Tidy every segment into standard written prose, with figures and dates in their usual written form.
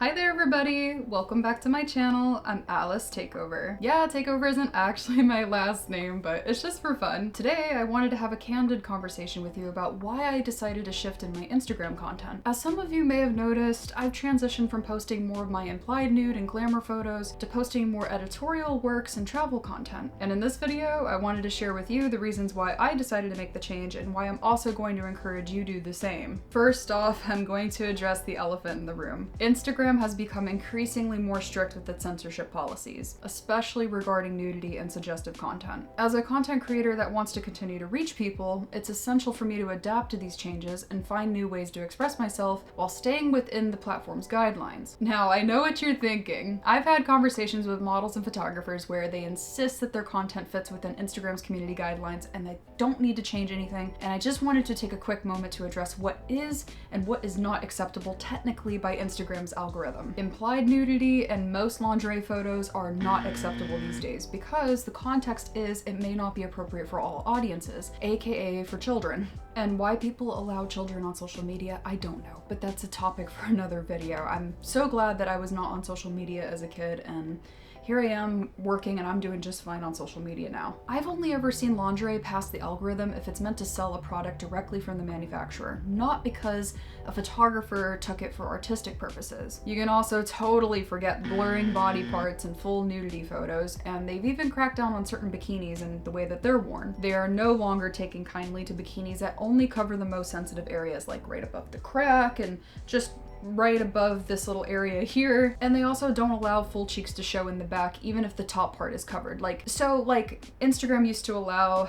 Hi there everybody! Welcome back to my channel. I'm Alice Takeover. Yeah, Takeover isn't actually my last name, but it's just for fun. Today I wanted to have a candid conversation with you about why I decided to shift in my Instagram content. As some of you may have noticed, I've transitioned from posting more of my implied nude and glamour photos to posting more editorial works and travel content. And in this video, I wanted to share with you the reasons why I decided to make the change and why I'm also going to encourage you to do the same. First off, I'm going to address the elephant in the room. Instagram has become increasingly more strict with its censorship policies, especially regarding nudity and suggestive content. As a content creator that wants to continue to reach people, it's essential for me to adapt to these changes and find new ways to express myself while staying within the platform's guidelines. Now, I know what you're thinking. I've had conversations with models and photographers where they insist that their content fits within Instagram's community guidelines and they don't need to change anything, and I just wanted to take a quick moment to address what is and what is not acceptable technically by Instagram's algorithm. Implied nudity and most lingerie photos are not acceptable these days because the context is it may not be appropriate for all audiences, aka for children. And why people allow children on social media, I don't know, but that's a topic for another video. I'm so glad that I was not on social media as a kid, and here I am working and I'm doing just fine on social media now. I've only ever seen lingerie pass the algorithm if it's meant to sell a product directly from the manufacturer, not because a photographer took it for artistic purposes. You can also totally forget blurring body parts and full nudity photos, and they've even cracked down on certain bikinis and the way that they're worn. They are no longer taking kindly to bikinis that only cover the most sensitive areas, like right above the crack and just right above this little area here. And they also don't allow full cheeks to show in the back, even if the top part is covered. Like Instagram used to allow,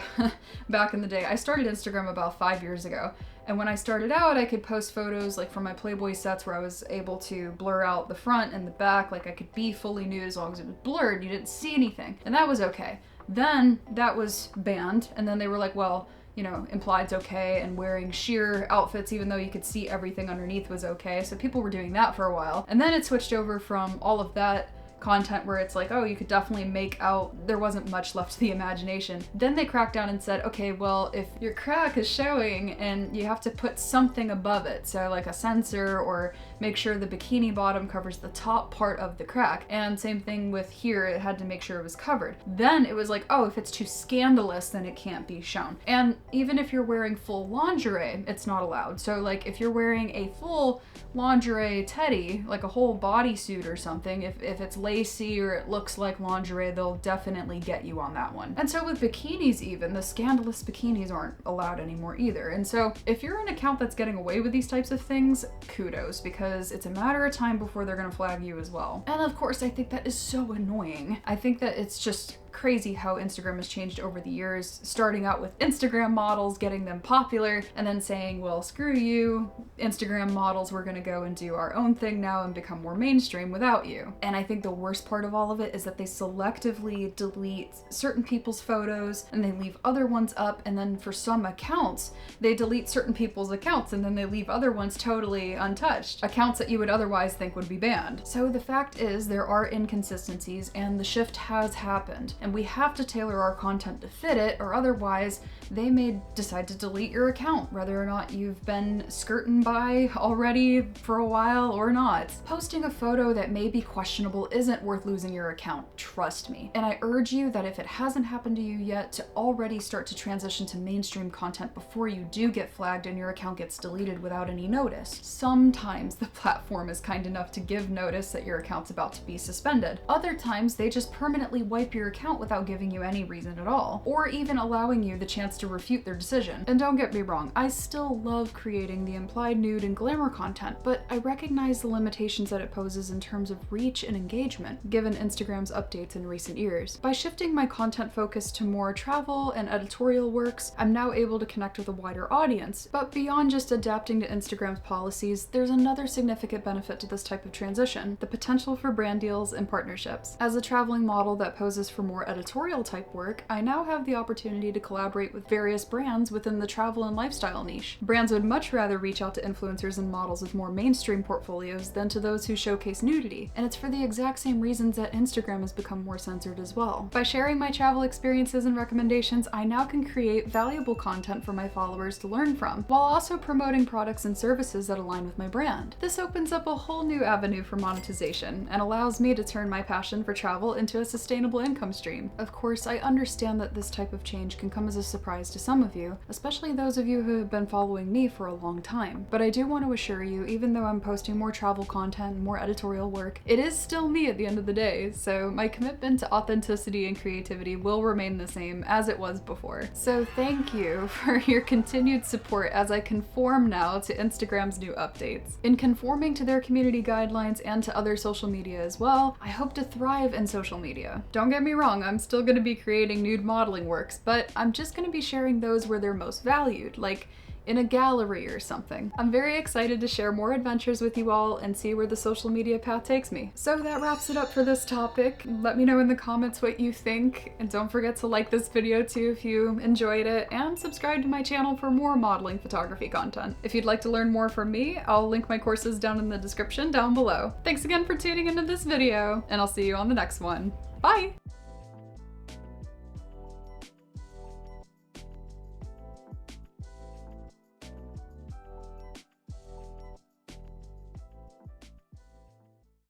back in the day, I started Instagram about 5 years ago. And when I started out, I could post photos like from my Playboy sets where I was able to blur out the front and the back. Like I could be fully nude as long as it was blurred. You didn't see anything. And that was okay. Then that was banned. And then they were like, well, you know, implied's okay, and wearing sheer outfits even though you could see everything underneath was okay. So people were doing that for a while. And then it switched over from all of that content where it's like, oh, you could definitely make out, there wasn't much left to the imagination. Then they cracked down and said, okay, well, if your crack is showing and you have to put something above it, so like a sensor, or make sure the bikini bottom covers the top part of the crack. And same thing with here, it had to make sure it was covered. Then it was like, oh, if it's too scandalous, then it can't be shown. And even if you're wearing full lingerie, it's not allowed. So like if you're wearing a full lingerie teddy, like a whole bodysuit or something, if it's lacy or it looks like lingerie, they'll definitely get you on that one. And so with bikinis even, the scandalous bikinis aren't allowed anymore either. And so if you're an account that's getting away with these types of things, kudos, because it's a matter of time before they're gonna flag you as well. And of course, I think that is so annoying. I think that it's just crazy how Instagram has changed over the years, starting out with Instagram models, getting them popular, and then saying, well, screw you, Instagram models, we're gonna go and do our own thing now and become more mainstream without you. And I think the worst part of all of it is that they selectively delete certain people's photos and they leave other ones up, and then for some accounts, they delete certain people's accounts and then they leave other ones totally untouched, accounts that you would otherwise think would be banned. So the fact is there are inconsistencies and the shift has happened. And we have to tailor our content to fit it, or otherwise they may decide to delete your account, whether or not you've been skirting by already for a while or not. Posting a photo that may be questionable isn't worth losing your account, trust me. And I urge you that if it hasn't happened to you yet, to already start to transition to mainstream content before you do get flagged and your account gets deleted without any notice. Sometimes the platform is kind enough to give notice that your account's about to be suspended. Other times they just permanently wipe your account without giving you any reason at all, or even allowing you the chance to refute their decision. And don't get me wrong, I still love creating the implied nude and glamour content, but I recognize the limitations that it poses in terms of reach and engagement, given Instagram's updates in recent years. By shifting my content focus to more travel and editorial works, I'm now able to connect with a wider audience. But beyond just adapting to Instagram's policies, there's another significant benefit to this type of transition: the potential for brand deals and partnerships. As a traveling model that poses for more more editorial type work, I now have the opportunity to collaborate with various brands within the travel and lifestyle niche. Brands would much rather reach out to influencers and models with more mainstream portfolios than to those who showcase nudity, and it's for the exact same reasons that Instagram has become more censored as well. By sharing my travel experiences and recommendations, I now can create valuable content for my followers to learn from, while also promoting products and services that align with my brand. This opens up a whole new avenue for monetization and allows me to turn my passion for travel into a sustainable income stream. Of course, I understand that this type of change can come as a surprise to some of you, especially those of you who have been following me for a long time. But I do want to assure you, even though I'm posting more travel content and more editorial work, it is still me at the end of the day, so my commitment to authenticity and creativity will remain the same as it was before. So thank you for your continued support as I conform now to Instagram's new updates. In conforming to their community guidelines and to other social media as well, I hope to thrive in social media. Don't get me wrong, I'm still going to be creating nude modeling works, but I'm just going to be sharing those where they're most valued, like in a gallery or something. I'm very excited to share more adventures with you all and see where the social media path takes me. So that wraps it up for this topic. Let me know in the comments what you think, and don't forget to like this video too if you enjoyed it, and subscribe to my channel for more modeling photography content. If you'd like to learn more from me, I'll link my courses down in the description down below. Thanks again for tuning into this video, and I'll see you on the next one. Bye!